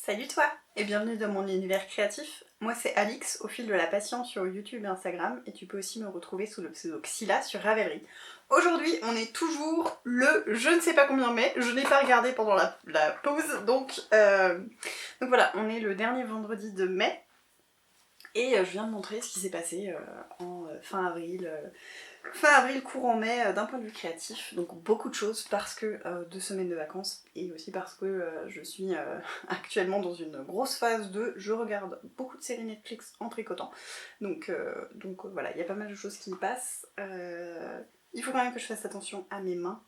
Salut toi et bienvenue dans mon univers créatif. Moi c'est Alix au fil de la patience sur YouTube et Instagram et tu peux aussi me retrouver sous le pseudo Xyla sur Ravelry. Aujourd'hui on est toujours le je ne sais pas combien mai, je n'ai pas regardé pendant la pause donc voilà, on est le dernier vendredi de mai et je viens de montrer ce qui s'est passé en fin avril courant mai d'un point de vue créatif, donc beaucoup de choses parce que 2 semaines de vacances et aussi parce que je suis actuellement dans une grosse phase de je regarde beaucoup de séries Netflix en tricotant, donc voilà, il y a pas mal de choses qui y passent. Il faut quand même que je fasse attention à mes mains,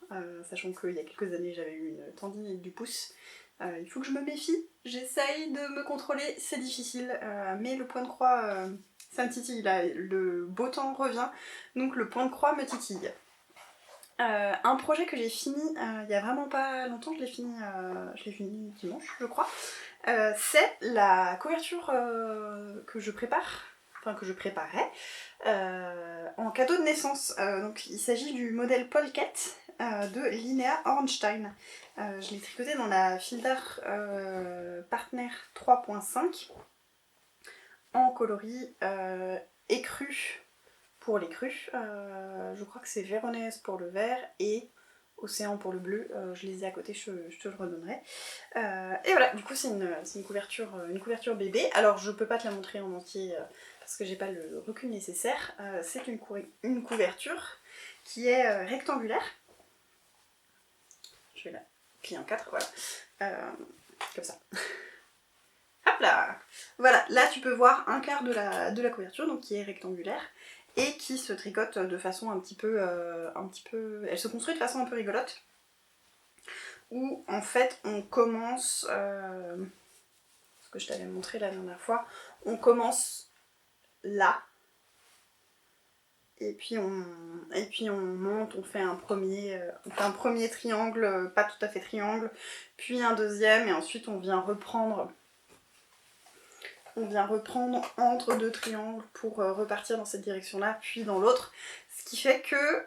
sachant qu'il y a quelques années j'avais eu une tendinite du pouce. Il faut que je me méfie, j'essaye de me contrôler, c'est difficile, mais le point de croix ça me titille là, le beau temps revient, donc le point de croix me titille. Un projet que j'ai fini il y a vraiment pas longtemps, je l'ai fini dimanche je crois, c'est la couverture que je prépare, enfin que je préparais en cadeau de naissance. Donc il s'agit du modèle Polket de Linnea Ornstein. Je l'ai tricoté dans la file d'art Partner 3.5 en coloris écru pour les crus. Je crois que c'est Véronèse pour le vert et Océan pour le bleu. Je les ai à côté, je te le redonnerai. Et voilà, du coup c'est une couverture bébé. Alors je peux pas te la montrer en entier parce que j'ai pas le recul nécessaire. C'est une couverture qui est rectangulaire. Je vais la plier en 4, voilà. Comme ça. Hop là. Voilà, là tu peux voir un quart de la couverture, donc qui est rectangulaire, et qui se tricote de façon un petit peu... Elle se construit de façon un peu rigolote, où en fait on commence... ce que je t'avais montré la dernière fois, on commence là, et puis on monte, on fait un premier triangle, pas tout à fait triangle, puis un deuxième, et ensuite on vient reprendre entre deux triangles pour repartir dans cette direction-là, puis dans l'autre. Ce qui fait que...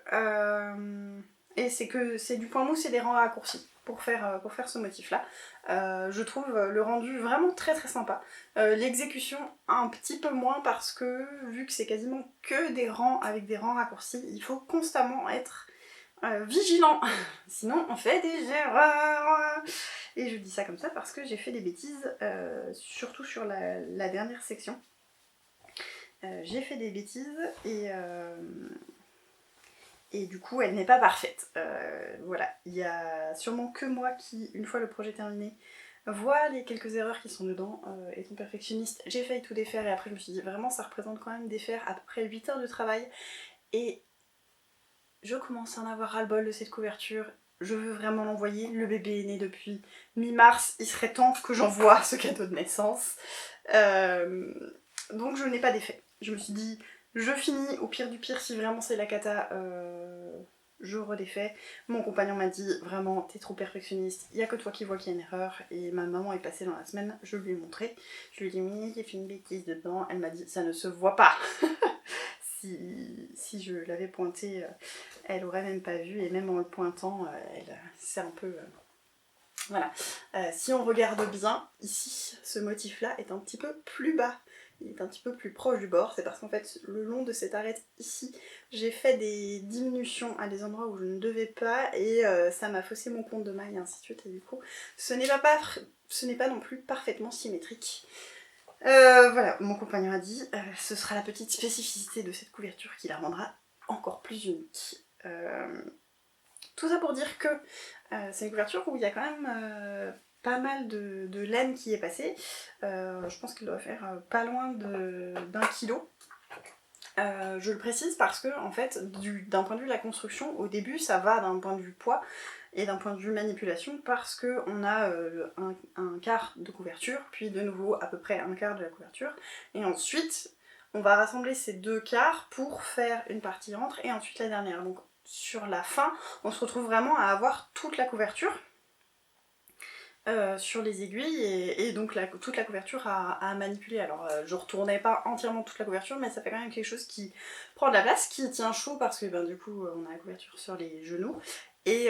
c'est du point mousse et des rangs raccourcis pour faire ce motif-là. Je trouve le rendu vraiment très très sympa. L'exécution un petit peu moins parce que, vu que c'est quasiment que des rangs avec des rangs raccourcis, il faut constamment être vigilant, sinon on fait des erreurs. Et je dis ça comme ça parce que j'ai fait des bêtises, surtout sur la dernière section. J'ai fait des bêtises et du coup elle n'est pas parfaite. Voilà, il y a sûrement que moi qui, une fois le projet terminé, vois les quelques erreurs qui sont dedans. Étant perfectionniste, j'ai failli tout défaire et après je me suis dit vraiment ça représente quand même défaire à peu près 8 heures de travail et je commence à en avoir ras-le-bol de cette couverture, je veux vraiment l'envoyer, le bébé est né depuis mi-mars, il serait temps que j'envoie ce cadeau de naissance. Donc je n'ai pas d'effet. Je me suis dit, je finis, au pire du pire, si vraiment c'est la cata, je redéfais. Mon compagnon m'a dit, vraiment, t'es trop perfectionniste, il n'y a que toi qui vois qu'il y a une erreur, et ma maman est passée dans la semaine, je lui ai montré, je lui ai dit, oui, j'ai fait une bêtise dedans, elle m'a dit, ça ne se voit pas. Si je l'avais pointé, elle aurait même pas vu, et même en le pointant, c'est un peu... Voilà. Si on regarde bien, ici, ce motif-là est un petit peu plus bas. Il est un petit peu plus proche du bord, c'est parce qu'en fait, le long de cette arête ici, j'ai fait des diminutions à des endroits où je ne devais pas, et ça m'a faussé mon compte de maille, et ainsi de suite, et du coup, ce n'est pas non plus parfaitement symétrique. Voilà, mon compagnon a dit, ce sera la petite spécificité de cette couverture qui la rendra encore plus unique. Tout ça pour dire que c'est une couverture où il y a quand même pas mal de laine qui est passée. Je pense qu'il doit faire pas loin d'1 kilo. Je le précise parce que, en fait, d'un point de vue de la construction, au début ça va d'un point de vue poids et d'un point de vue manipulation parce qu'on a un quart de couverture, puis de nouveau à peu près un quart de la couverture, et ensuite on va rassembler ces 2 quarts pour faire une partie entre et ensuite la dernière. Donc sur la fin, on se retrouve vraiment à avoir toute la couverture sur les aiguilles et donc toute la couverture à manipuler. Alors je retournais pas entièrement toute la couverture, mais ça fait quand même quelque chose qui prend de la place, qui tient chaud parce que du coup on a la couverture sur les genoux et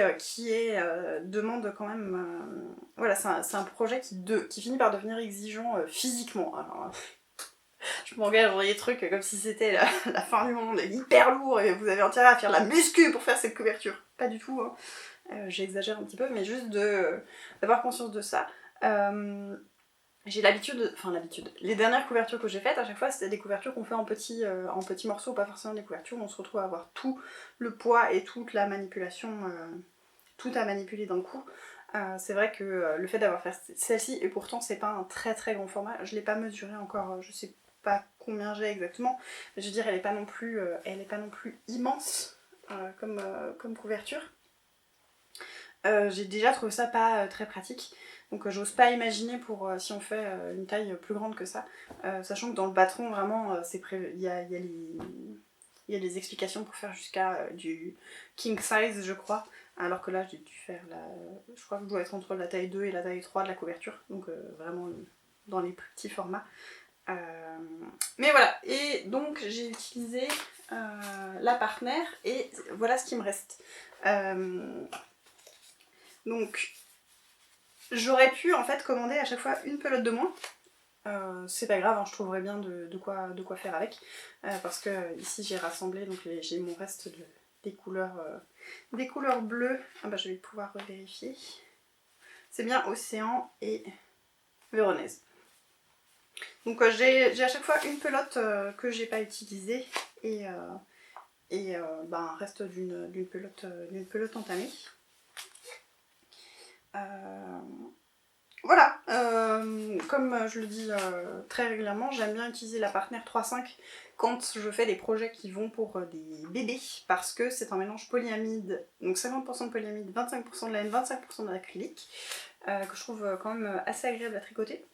demande quand même... voilà, c'est un projet qui finit par devenir exigeant physiquement. Alors, je m'engage dans des trucs comme si c'était la fin du monde, hyper lourd, et vous avez intérêt à faire la muscu pour faire cette couverture. Pas du tout, hein. J'exagère un petit peu, mais juste d'avoir conscience de ça. J'ai l'habitude, les dernières couvertures que j'ai faites, à chaque fois, c'était des couvertures qu'on fait en petits morceaux, pas forcément des couvertures où on se retrouve à avoir tout le poids et toute la manipulation, tout à manipuler d'un coup. C'est vrai que le fait d'avoir fait celle-ci, et pourtant c'est pas un très très grand format, je l'ai pas mesuré encore, je sais pas combien j'ai exactement, mais je veux dire, elle est pas non plus immense comme couverture. J'ai déjà trouvé ça pas très pratique, donc j'ose pas imaginer pour si on fait une taille plus grande que ça, sachant que dans le patron vraiment il y a les explications pour faire jusqu'à du king size, je crois, alors que là j'ai dû faire je crois que je dois être entre la taille 2 et la taille 3 de la couverture, donc vraiment dans les plus petits formats. Mais voilà, et donc j'ai utilisé la Partner et voilà ce qui me reste. Donc j'aurais pu en fait commander à chaque fois une pelote de moins. C'est pas grave, hein, je trouverai bien de quoi faire avec. Parce que ici j'ai rassemblé, donc j'ai mon reste des couleurs bleues. Ah bah je vais pouvoir vérifier. C'est bien Océan et Véronèse. Donc j'ai à chaque fois une pelote que j'ai pas utilisée et un reste d'une pelote entamée. Voilà, comme je le dis très régulièrement, j'aime bien utiliser la Partner 3.5 quand je fais des projets qui vont pour des bébés, parce que c'est un mélange polyamide, donc 50% de polyamide, 25% de laine, 25% d'acrylique, que je trouve quand même assez agréable à tricoter,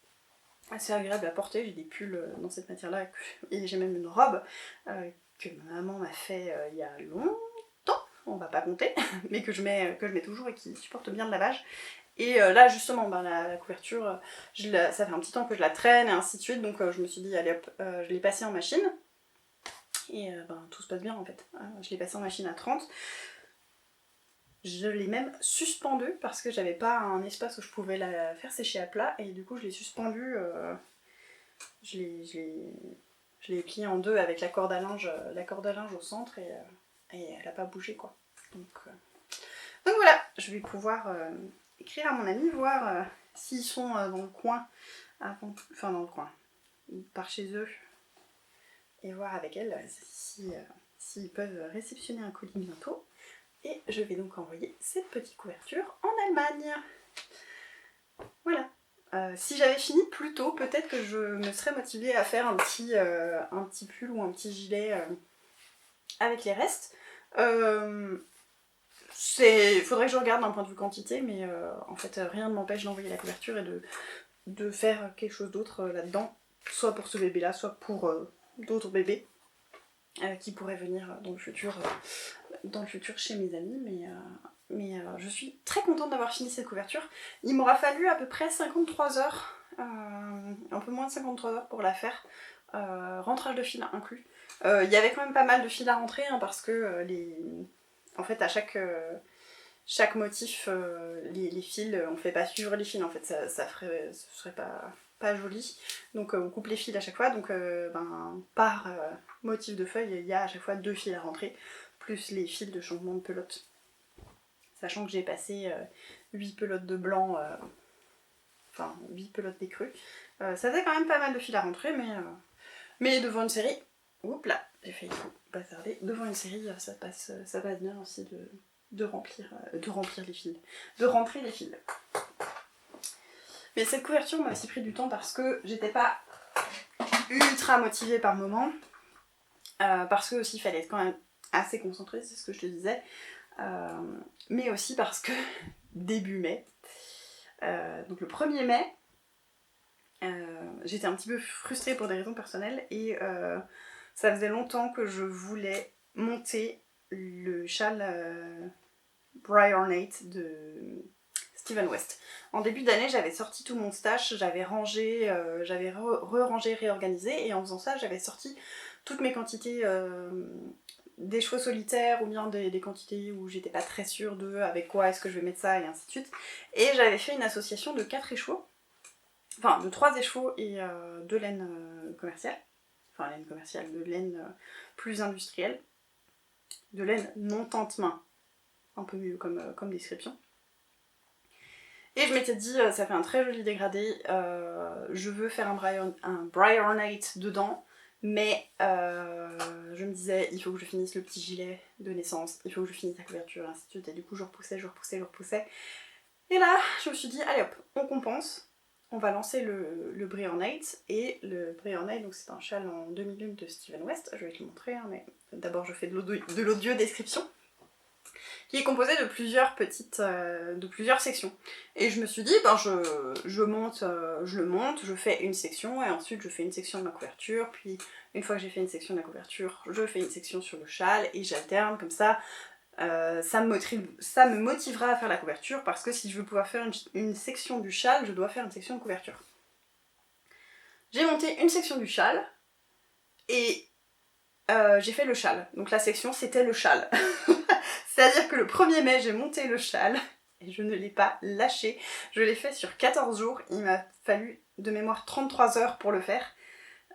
assez agréable à porter. J'ai des pulls dans cette matière-là, et j'ai même une robe que ma maman m'a fait il y a longtemps, on va pas compter, mais que je mets toujours et qui supporte bien le lavage. Et là justement, la couverture, ça fait un petit temps que je la traîne et ainsi de suite, donc je me suis dit allez hop, je l'ai passée en machine. Et tout se passe bien en fait. Je l'ai passée en machine à 30. Je l'ai même suspendue parce que j'avais pas un espace où je pouvais la faire sécher à plat, et du coup je l'ai suspendue, je l'ai pliée en deux avec la corde à linge au centre, et elle a pas bougé quoi. Donc voilà, je vais pouvoir écrire à mon ami, voir s'ils sont dans le coin, par chez eux, et voir avec elle s'ils peuvent réceptionner un colis bientôt. Et je vais donc envoyer cette petite couverture en Allemagne. Voilà. Si j'avais fini plus tôt, peut-être que je me serais motivée à faire un petit pull ou un petit gilet avec les restes. Faudrait que je regarde d'un point de vue quantité, mais en fait rien ne m'empêche d'envoyer la couverture et de faire quelque chose d'autre là-dedans, soit pour ce bébé là, soit pour d'autres bébés qui pourraient venir dans le futur chez mes amis, mais je suis très contente d'avoir fini cette couverture. Il m'aura fallu à peu près 53 heures, un peu moins de 53 heures pour la faire, rentrage de fil inclus. Il y avait quand même pas mal de fil à rentrer, hein, parce que en fait à chaque motif, les fils, on fait pas suivre les fils, en fait ce serait pas joli, donc on coupe les fils à chaque fois, donc par motif de feuille il y a à chaque fois 2 fils à rentrer, plus les fils de changement de pelote, sachant que j'ai passé 8 pelotes de blanc, 8 pelotes d'écru, ça faisait quand même pas mal de fils à rentrer, mais devant une série, oups là, j'ai failli bazarder, devant une série ça passe bien aussi de remplir les fils, de rentrer les fils. Mais cette couverture m'a aussi pris du temps parce que j'étais pas ultra motivée par moment, parce que aussi il fallait être quand même assez concentré, c'est ce que je te disais, mais aussi parce que début mai, donc le 1er mai, j'étais un petit peu frustrée pour des raisons personnelles, et ça faisait longtemps que je voulais monter le châle Bright Ornate de Steven West. En début d'année, j'avais sorti tout mon stash, j'avais rangé, j'avais re-rangé, réorganisé, et en faisant ça, j'avais sorti toutes mes quantités des chevaux solitaires ou bien des quantités où j'étais pas très sûre de avec quoi est-ce que je vais mettre ça et ainsi de suite. Et j'avais fait une association de 4 écheveaux, enfin de 3 écheveaux et 2 laines commerciales, enfin laine commerciale, de laine plus industrielle, de laine non tente-main, un peu mieux comme description. Et je m'étais dit, ça fait un très joli dégradé, je veux faire un Briar Ornate dedans, mais je me disais, il faut que je finisse le petit gilet de naissance, il faut que je finisse la couverture, et ainsi de suite, et du coup je repoussais. Et là, je me suis dit, allez hop, on compense, on va lancer le Briar Ornate, et le Briar Ornate, donc c'est un châle en demi-lune de Steven West, je vais te le montrer, hein, mais d'abord je fais de l'audio description, qui est composé de plusieurs sections. Et je me suis dit, ben je le monte, je fais une section, et ensuite je fais une section de ma couverture, puis une fois que j'ai fait une section de la couverture, je fais une section sur le châle, et j'alterne comme ça. Ça me motivera à faire la couverture, parce que si je veux pouvoir faire une section du châle, je dois faire une section de couverture. J'ai monté une section du châle, et j'ai fait le châle. Donc la section, c'était le châle. C'est-à-dire que le 1er mai, j'ai monté le châle et je ne l'ai pas lâché. Je l'ai fait sur 14 jours. Il m'a fallu de mémoire 33 heures pour le faire.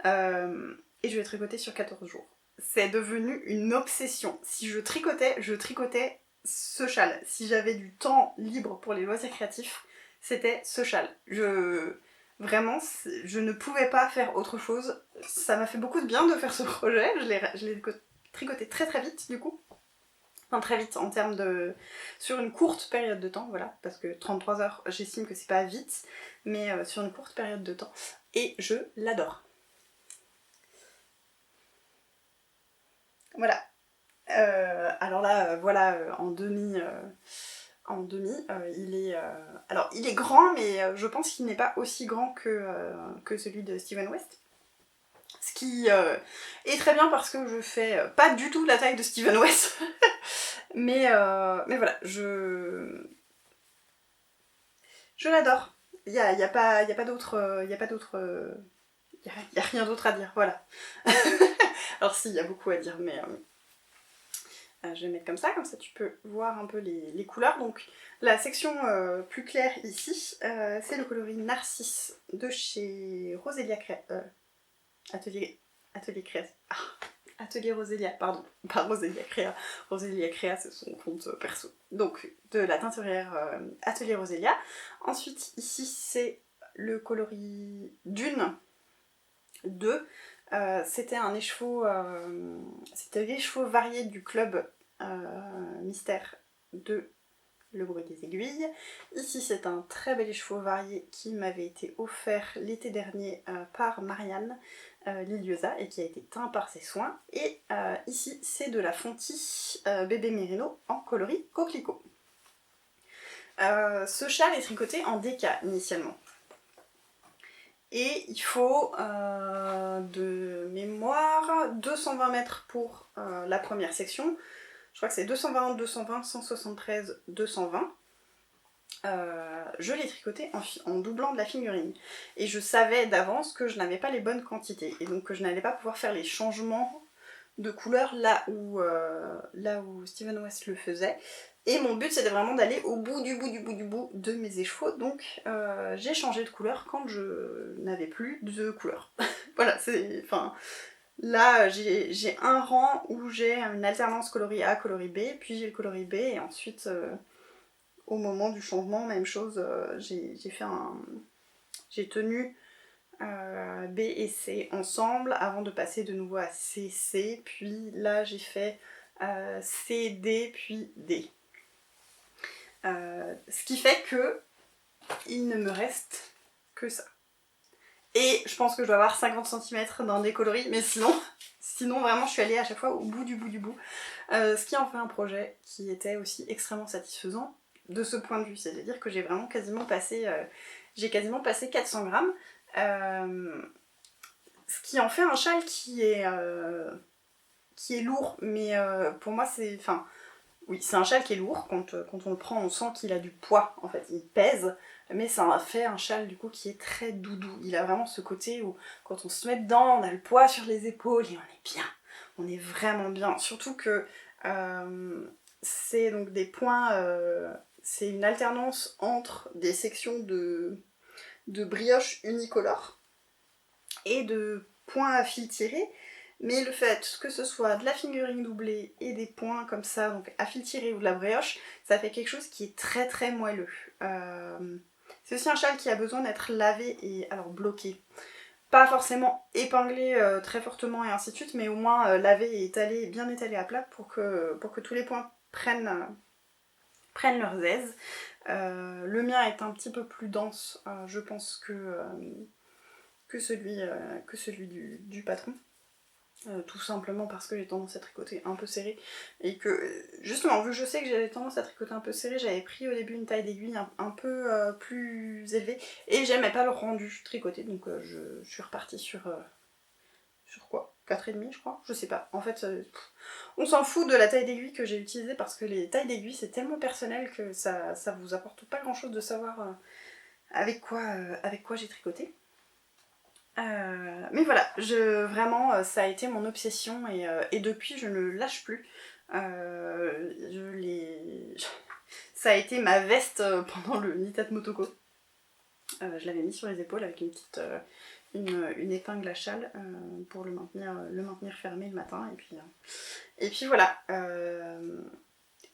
Et je l'ai tricoté sur 14 jours. C'est devenu une obsession. Si je tricotais ce châle. Si j'avais du temps libre pour les loisirs créatifs, c'était ce châle. Vraiment, je ne pouvais pas faire autre chose. Ça m'a fait beaucoup de bien de faire ce projet. Je l'ai tricoté très très vite du coup. Enfin, très vite en termes de... sur une courte période de temps, voilà, parce que 33 heures, j'estime que c'est pas vite, mais sur une courte période de temps. Et je l'adore. Voilà. Alors là, voilà, en demi, il est... alors, il est grand, mais je pense qu'il n'est pas aussi grand que celui de Steven West. Ce qui est très bien parce que je fais pas du tout la taille de Steven West. mais voilà, je l'adore. Il y a pas d'autre... y a rien d'autre à dire, voilà. Alors si, il y a beaucoup à dire, mais je vais mettre comme ça tu peux voir un peu les couleurs. Donc la section plus claire ici, c'est le coloris Narcisse de chez Roselia Atelier Roselia, pardon, pas Roselia Créa. Roselia Créa, c'est son compte perso. Donc, de la teinturière Atelier Roselia. Ensuite, ici, c'est le coloris Dune 2. C'était l'écheveau varié du club mystère de Le Bruit des Aiguilles. Ici, c'est un très bel écheveau varié qui m'avait été offert l'été dernier par Marianne Liliosa et qui a été teint par ses soins. Et ici, c'est de la Fonty Bébé Mérino en coloris coquelicot. Ce châle est tricoté en DK initialement. Et il faut de mémoire 220 mètres pour la première section. Je crois que c'est 220, 220, 173, 220. Je l'ai tricoté en doublant de la figurine. Et je savais d'avance que je n'avais pas les bonnes quantités. Et donc que je n'allais pas pouvoir faire les changements de couleur là où Steven West le faisait. Et mon but c'était vraiment d'aller au bout de mes écheveaux. Donc j'ai changé de couleur quand je n'avais plus de couleur. Voilà, c'est... Enfin... Là, j'ai un rang où j'ai une alternance coloris A, coloris B, puis j'ai le coloris B, et ensuite, au moment du changement, même chose, j'ai tenu B et C ensemble avant de passer de nouveau à C, C, puis là j'ai fait C, D, puis D. Ce qui fait que il ne me reste que ça. Et je pense que je dois avoir 50 cm d'un décoloris, mais sinon vraiment je suis allée à chaque fois au bout du bout. Ce qui en fait un projet qui était aussi extrêmement satisfaisant de ce point de vue, c'est-à-dire que j'ai vraiment quasiment passé 400 grammes, ce qui en fait un châle qui est lourd, mais pour moi c'est... Enfin, oui, c'est un châle qui est lourd, quand on le prend on sent qu'il a du poids, en fait, il pèse, mais ça fait un châle du coup qui est très doudou. Il a vraiment ce côté où quand on se met dedans, on a le poids sur les épaules et on est bien. on est vraiment bien. Surtout que c'est donc des points, c'est une alternance entre des sections de brioche unicolore et de points à fil tiré. Mais le fait que ce soit de la fingering doublée et des points comme ça, donc à fil tiré ou de la brioche, ça fait quelque chose qui est très très moelleux. C'est aussi un châle qui a besoin d'être lavé et alors bloqué. Pas forcément épinglé très fortement et ainsi de suite, mais au moins lavé et étalé, bien étalé à plat pour que tous les points prennent leurs aises. Le mien est un petit peu plus dense, je pense, que celui du patron. Tout simplement parce que j'ai tendance à tricoter un peu serré et que justement vu que je sais que j'avais tendance à tricoter un peu serré, j'avais pris au début une taille d'aiguille un peu plus élevée et j'aimais pas le rendu tricoté, donc je suis repartie sur quoi, 4,5 je crois, je sais pas, en fait on s'en fout de la taille d'aiguille que j'ai utilisée parce que les tailles d'aiguille c'est tellement personnel que ça vous apporte pas grand chose de savoir avec quoi j'ai tricoté. Mais voilà, vraiment ça a été mon obsession et depuis je ne le lâche plus. Ça a été ma veste pendant le Nitat Motoko. Je l'avais mis sur les épaules avec une épingle à châle pour le maintenir fermé le matin. Et puis voilà.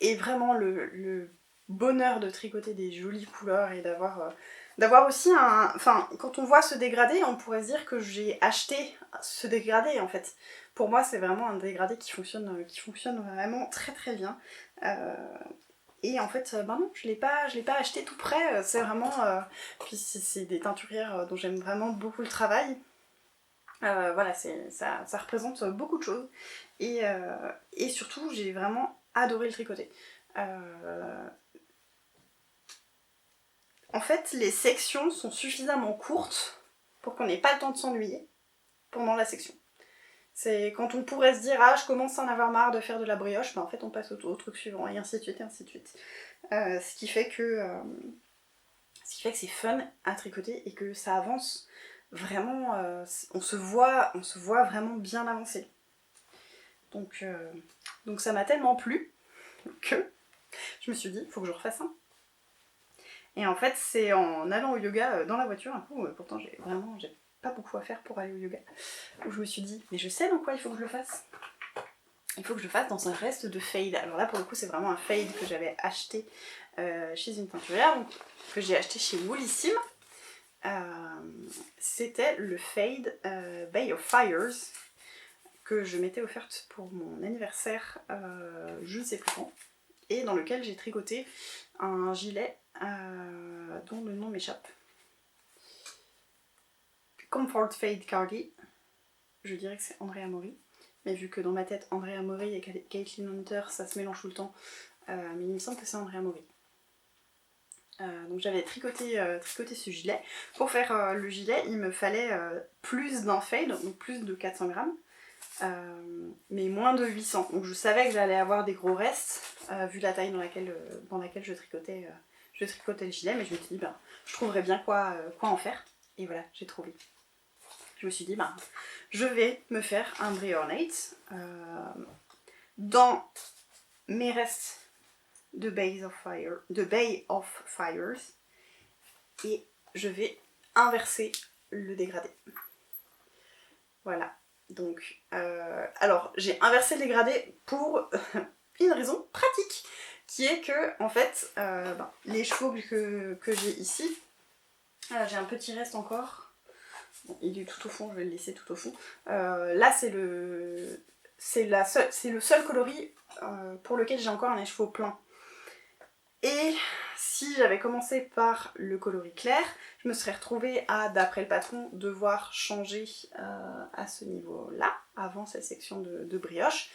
Et vraiment le bonheur de tricoter des jolies couleurs et d'avoir aussi un... Enfin, quand on voit ce dégradé, on pourrait se dire que j'ai acheté ce dégradé en fait. Pour moi, c'est vraiment un dégradé qui fonctionne vraiment très très bien. Et en fait, ben non, je l'ai pas acheté tout prêt. C'est vraiment... Puis c'est des teinturières dont j'aime vraiment beaucoup le travail. Voilà, ça représente beaucoup de choses. Et surtout, j'ai vraiment adoré le tricoter. En fait, les sections sont suffisamment courtes pour qu'on n'ait pas le temps de s'ennuyer pendant la section. C'est quand on pourrait se dire « Ah, je commence à en avoir marre de faire de la brioche », ben en fait on passe au truc suivant, et ainsi de suite, et ainsi de suite. Ce qui fait que c'est fun à tricoter et que ça avance vraiment, on se voit vraiment bien avancer. Donc ça m'a tellement plu que je me suis dit « Faut que je refasse un ». Et en fait, c'est en allant au yoga dans la voiture, un coup, pourtant j'ai pas beaucoup à faire pour aller au yoga, où je me suis dit, mais je sais dans quoi il faut que je le fasse. Il faut que je le fasse dans un reste de fade. Alors là, pour le coup, c'est vraiment un fade que j'avais acheté chez une teinturière, donc, que j'ai acheté chez Woolissime. C'était le fade Bay of Fires, que je m'étais offerte pour mon anniversaire, je ne sais plus quand, et dans lequel j'ai tricoté un gilet dont le nom m'échappe. Comfort Fade Cardi. Je dirais que c'est Andrea Mori. Mais vu que dans ma tête, Andrea Mori et Caitlin Hunter, ça se mélange tout le temps. Mais il me semble que c'est Andrea Mori. Donc j'avais tricoté ce gilet. Pour faire le gilet, il me fallait plus d'un fade, donc plus de 400 grammes. Mais moins de 800. Donc je savais que j'allais avoir des gros restes, vu la taille dans laquelle je tricotais le gilet, mais je me suis dit, je trouverais bien quoi en faire. Et voilà, j'ai trouvé. Je me suis dit, je vais me faire un brie ornate dans mes restes de Bay of Fires, et je vais inverser le dégradé. Voilà. Donc, alors j'ai inversé le dégradé pour une raison pratique, qui est que, en fait, les chevaux que j'ai ici, j'ai un petit reste encore. Bon, il est tout au fond, je vais le laisser tout au fond. Là, c'est le seul coloris pour lequel j'ai encore un écheveau plein. Et si j'avais commencé par le coloris clair, je me serais retrouvée à, d'après le patron, devoir changer à ce niveau-là, avant cette section de brioche.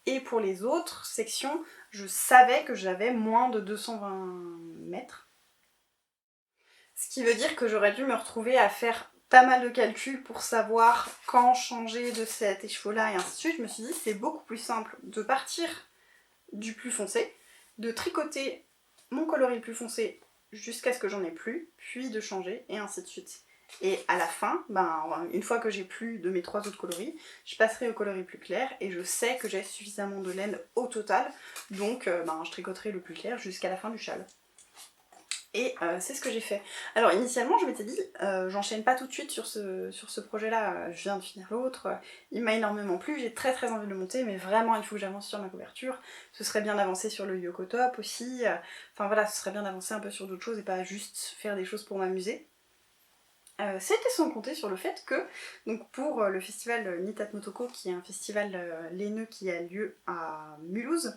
Et pour les autres sections, je savais que j'avais moins de 220 mètres. Ce qui veut dire que j'aurais dû me retrouver à faire pas mal de calculs pour savoir quand changer de cet écheveau-là et ainsi de suite. Je me suis dit, c'est beaucoup plus simple de partir du plus foncé, de tricoter mon coloris le plus foncé jusqu'à ce que j'en ai plus, puis de changer, et ainsi de suite. Et à la fin, une fois que j'ai plus de mes 3 autres coloris, je passerai au coloris plus clair et je sais que j'ai suffisamment de laine au total, donc je tricoterai le plus clair jusqu'à la fin du châle. Et c'est ce que j'ai fait. Alors initialement je m'étais dit, j'enchaîne pas tout de suite sur ce projet-là, je viens de finir l'autre, il m'a énormément plu, j'ai très très envie de le monter, mais vraiment il faut que j'avance sur ma couverture, ce serait bien d'avancer sur le Yoko Top aussi, enfin voilà, ce serait bien d'avancer un peu sur d'autres choses et pas juste faire des choses pour m'amuser. C'était sans compter sur le fait que, donc pour le festival Nitat Motoko, qui est un festival laineux qui a lieu à Mulhouse,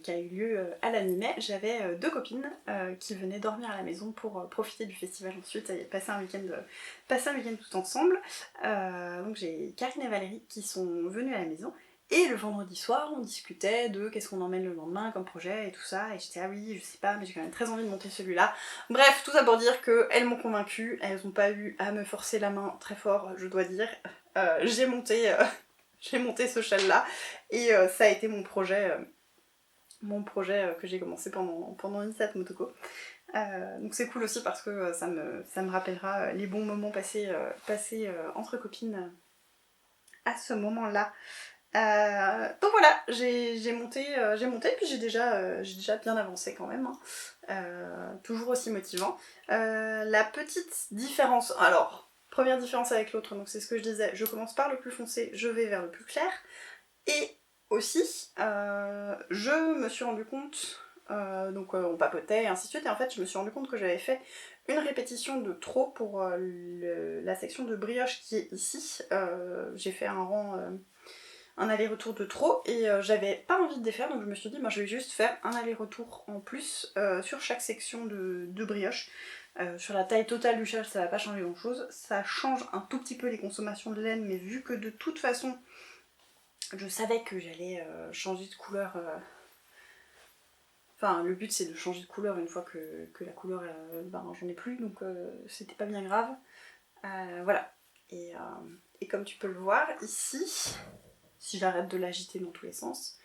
qui a eu lieu à la mi-mai, j'avais 2 copines qui venaient dormir à la maison pour profiter du festival ensuite et passer un week-end tout ensemble. Donc j'ai Karine et Valérie qui sont venues à la maison. Et le vendredi soir, on discutait de qu'est-ce qu'on emmène le lendemain comme projet et tout ça. Et j'étais, ah oui, je sais pas, mais j'ai quand même très envie de monter celui-là. Bref, tout ça pour dire qu'elles m'ont convaincue. Elles n'ont pas eu à me forcer la main très fort, je dois dire. J'ai monté ce châle-là. Et ça a été mon projet que j'ai commencé pendant Nitat Motoko. Donc c'est cool aussi parce que ça me rappellera les bons moments passés entre copines à ce moment-là. Donc voilà, j'ai monté, puis j'ai déjà bien avancé quand même, hein. Toujours aussi motivant. La petite différence, alors, première différence avec l'autre, donc c'est ce que je disais, je commence par le plus foncé, je vais vers le plus clair, et aussi, je me suis rendu compte, donc on papotait et ainsi de suite, et en fait je me suis rendu compte que j'avais fait une répétition de trop pour la section de brioche qui est ici. J'ai fait un aller-retour de trop et j'avais pas envie de défaire, donc je me suis dit je vais juste faire un aller-retour en plus sur chaque section de brioche. Sur la taille totale du châle ça va pas changer grand chose, ça change un tout petit peu les consommations de laine, mais vu que de toute façon je savais que j'allais changer de couleur, enfin le but c'est de changer de couleur une fois que la couleur j'en ai plus, donc c'était pas bien grave. Voilà, et comme tu peux le voir ici, si j'arrête de l'agiter dans tous les sens,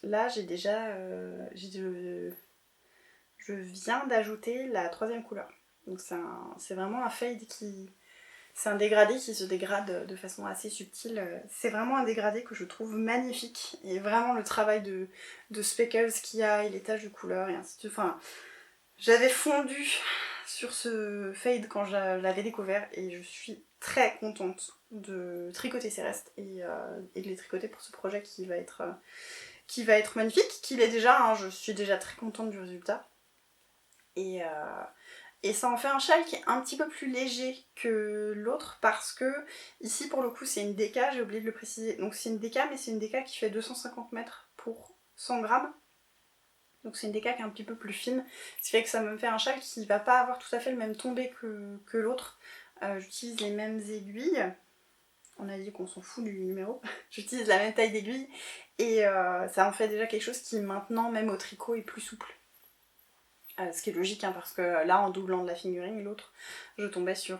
là j'ai déjà, je viens d'ajouter la 3e couleur. Donc c'est vraiment un fade c'est un dégradé qui se dégrade de façon assez subtile. C'est vraiment un dégradé que je trouve magnifique. Et vraiment le travail de speckles qu'il y a et les taches de couleur et ainsi de suite. Enfin, j'avais fondu sur ce fade quand je l'avais découvert et je suis très contente de tricoter ces restes et de les tricoter pour ce projet qui va être magnifique, qu'il est déjà, hein, je suis déjà très contente du résultat. Et ça en fait un châle qui est un petit peu plus léger que l'autre parce que ici pour le coup c'est une déca, j'ai oublié de le préciser. Donc c'est une déca, mais c'est une déca qui fait 250 mètres pour 100 grammes. Donc c'est une déca qui est un petit peu plus fine, ce qui fait que ça me fait un châle qui va pas avoir tout à fait le même tombé que l'autre. J'utilise les mêmes aiguilles, on a dit qu'on s'en fout du numéro, j'utilise la même taille d'aiguille et ça en fait déjà quelque chose qui maintenant même au tricot est plus souple. Ce qui est logique hein, parce que là en doublant de la fingering, l'autre je tombais sur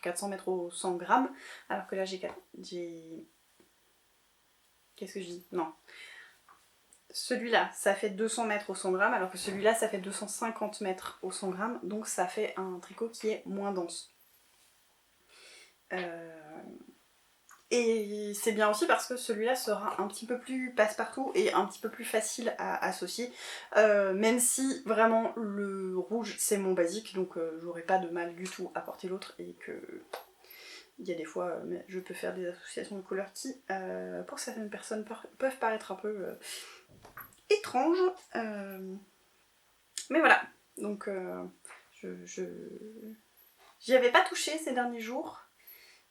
400 mètres au 100 grammes alors que là j'ai... Qu'est-ce que je dis? Non. Celui-là ça fait 200 mètres au 100 grammes alors que celui-là ça fait 250 mètres au 100 grammes, donc ça fait un tricot qui est moins dense. Et c'est bien aussi parce que celui-là sera un petit peu plus passe-partout et un petit peu plus facile à associer, même si vraiment le rouge c'est mon basique, donc j'aurais pas de mal du tout à porter l'autre et que il y a des fois je peux faire des associations de couleurs qui pour certaines personnes peuvent paraître un peu étranges, mais voilà, donc j'y avais pas touché ces derniers jours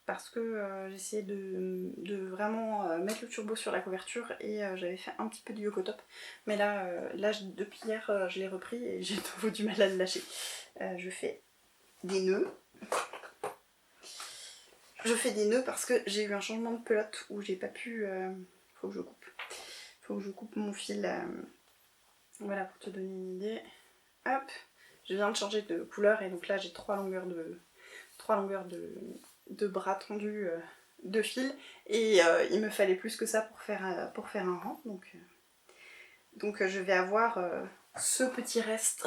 parce que j'essayais de vraiment mettre le turbo sur la couverture et j'avais fait un petit peu du Yoko Top. Mais là depuis hier, je l'ai repris et j'ai de nouveau du mal à le lâcher. Je fais des nœuds. Je fais des nœuds parce que j'ai eu un changement de pelote où j'ai pas pu... faut que je coupe. Faut que je coupe mon fil. Voilà, pour te donner une idée. Hop, je viens de changer de couleur et donc là j'ai 3 longueurs de bras tendus de fil et il me fallait plus que ça pour faire un rang, donc je vais avoir ce petit reste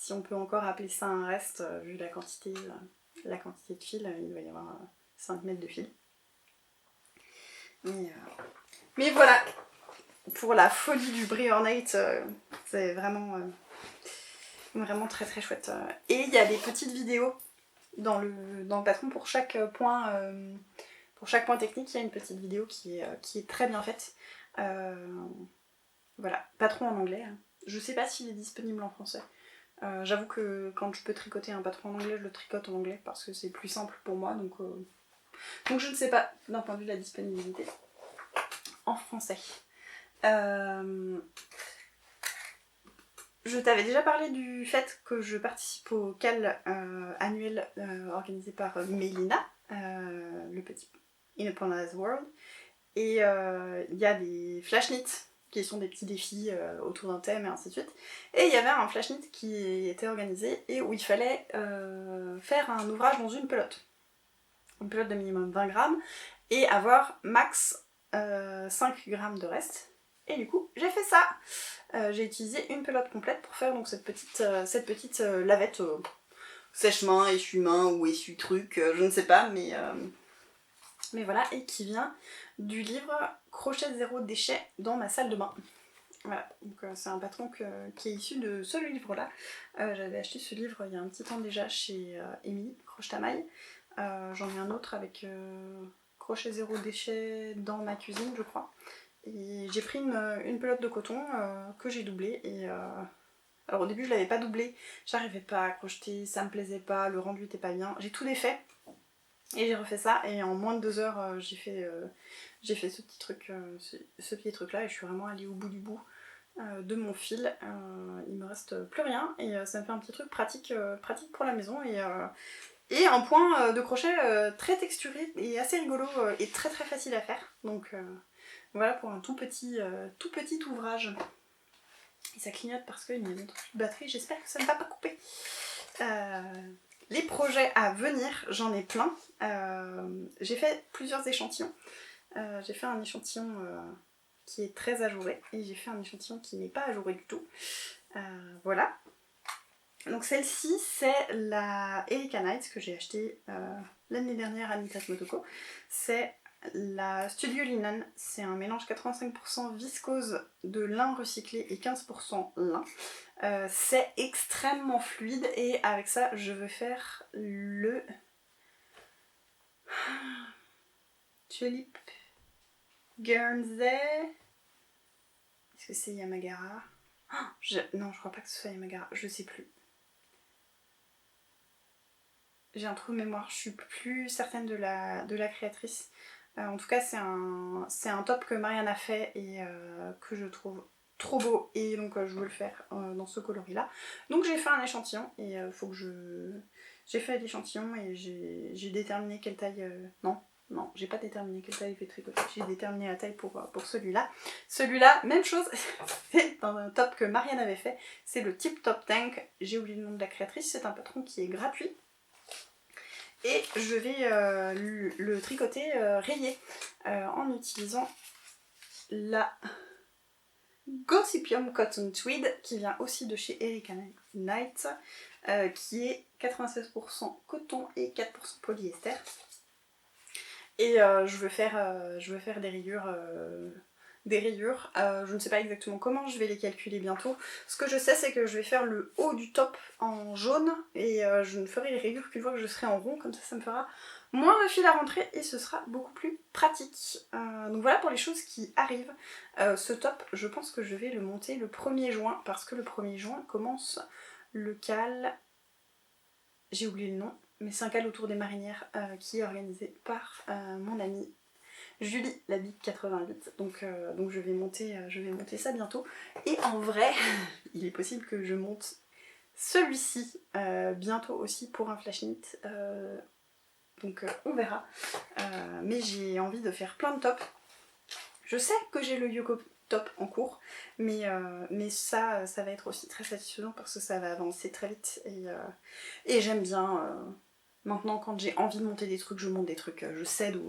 si on peut encore appeler ça un reste, vu la quantité de fil, il doit y avoir 5 mètres de fil. Mais voilà, pour la folie du brie ornate, c'est vraiment très très chouette. Et il y a des petites vidéos dans le patron pour chaque point technique, il y a une petite vidéo qui est très bien faite. Voilà, patron en anglais. Je sais pas s'il est disponible en français. J'avoue que quand je peux tricoter un patron en anglais, je le tricote en anglais parce que c'est plus simple pour moi, donc je ne sais pas d'un point de vue de la disponibilité en français. Je t'avais déjà parlé du fait que je participe au CAL annuel organisé par Mélina, le petit In a Panda's World, et il y a des flash knits qui sont des petits défis autour d'un thème et ainsi de suite. Et il y avait un flash knit qui était organisé et où il fallait faire un ouvrage dans une pelote de minimum 20 grammes et avoir max 5 grammes de reste. Et du coup, j'ai fait ça. J'ai utilisé une pelote complète pour faire donc cette petite lavette sèche-main, essuie-main ou essuie-truc, je ne sais pas, mais voilà, et qui vient du livre Crochet zéro déchet dans ma salle de bain. Voilà, donc c'est un patron qui est issu de ce livre-là. J'avais acheté ce livre il y a un petit temps déjà chez Émilie, Croche ta maille. J'en ai un autre avec Crochet zéro déchet dans ma cuisine, je crois. Et j'ai pris une pelote de coton que j'ai doublée. Et alors au début je l'avais pas doublée, j'arrivais pas à crocheter, ça me plaisait pas, le rendu était pas bien. J'ai tout défait et j'ai refait ça et en moins de 2 heures j'ai fait ce petit truc là et je suis vraiment allée au bout du bout de mon fil. Il me reste plus rien et ça me fait un petit truc pratique pour la maison et un point de crochet très texturé et assez rigolo et très très facile à faire. Donc voilà pour un tout petit ouvrage. Et ça clignote parce qu'il y a une autre batterie, j'espère que ça ne va pas couper. Les projets à venir, j'en ai plein. J'ai fait plusieurs échantillons. J'ai fait un échantillon qui est très ajouré et j'ai fait un échantillon qui n'est pas ajouré du tout. Voilà. Donc celle-ci, c'est la Erika Nights que j'ai achetée l'année dernière à Nitas Motoko. C'est la Studio Linen, c'est un mélange 85% viscose de lin recyclé et 15% lin. C'est extrêmement fluide et avec ça je veux faire le Tulip Guernsey. Est-ce que c'est Yamagara? Non, je crois pas que ce soit Yamagara, je sais plus. J'ai un trou de mémoire, je suis plus certaine de la créatrice. En tout cas, c'est un top que Marianne a fait et que je trouve trop beau et donc je veux le faire dans ce coloris là. Donc j'ai fait un échantillon et faut que j'ai fait l'échantillon et j'ai déterminé quelle taille. Non, j'ai pas déterminé quelle taille je vais tricoter, j'ai déterminé la taille pour celui-là. Celui-là, même chose, c'est dans un top que Marianne avait fait, c'est le Tip Top Tank, j'ai oublié le nom de la créatrice, c'est un patron qui est gratuit. Et je vais le tricoter rayé en utilisant la Gossypium Cotton Tweed qui vient aussi de chez Erika Nights, qui est 96% coton et 4% polyester. Et je veux faire des rayures. Je ne sais pas exactement comment je vais les calculer bientôt. Ce que je sais, c'est que je vais faire le haut du top en jaune et je ne ferai les rayures qu'une fois que je serai en rond, comme ça me fera moins de fil à rentrer et ce sera beaucoup plus pratique. Donc voilà pour les choses qui arrivent. Ce top, je pense que je vais le monter le 1er juin parce que le 1er juin commence le cal. J'ai oublié le nom, mais c'est un cal autour des marinières qui est organisé par mon amie Julie, la Big 88, donc je vais monter ça bientôt. Et en vrai, il est possible que je monte celui-ci bientôt aussi pour un flash knit, donc on verra. Mais j'ai envie de faire plein de tops. Je sais que j'ai le Yoko top en cours, mais ça va être aussi très satisfaisant parce que ça va avancer très vite et j'aime bien. Maintenant, quand j'ai envie de monter des trucs, je monte des trucs. Je cède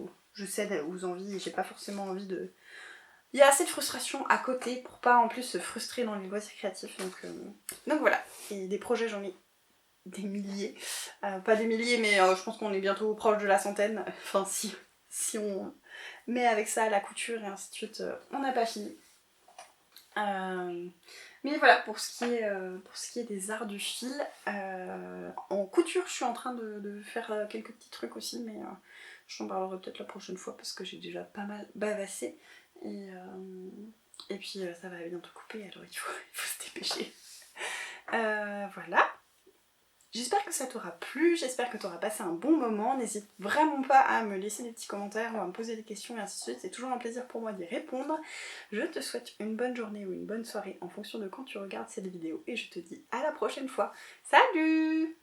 aux envies et j'ai pas forcément envie il y a assez de frustration à côté pour pas en plus se frustrer dans les loisirs créatifs. Donc voilà, et des projets j'en ai des milliers. Pas des milliers mais je pense qu'on est bientôt proche de la centaine. Enfin si on met avec ça la couture et ainsi de suite, on n'a pas fini. Mais voilà, pour ce qui est des arts du fil, en couture je suis en train de faire quelques petits trucs aussi, mais je t'en parlerai peut-être la prochaine fois parce que j'ai déjà pas mal bavassé. Et puis ça va bientôt couper, alors il faut se dépêcher. Voilà. J'espère que ça t'aura plu, j'espère que t'auras passé un bon moment. N'hésite vraiment pas à me laisser des petits commentaires ou à me poser des questions et ainsi de suite. C'est toujours un plaisir pour moi d'y répondre. Je te souhaite une bonne journée ou une bonne soirée en fonction de quand tu regardes cette vidéo. Et je te dis à la prochaine fois. Salut!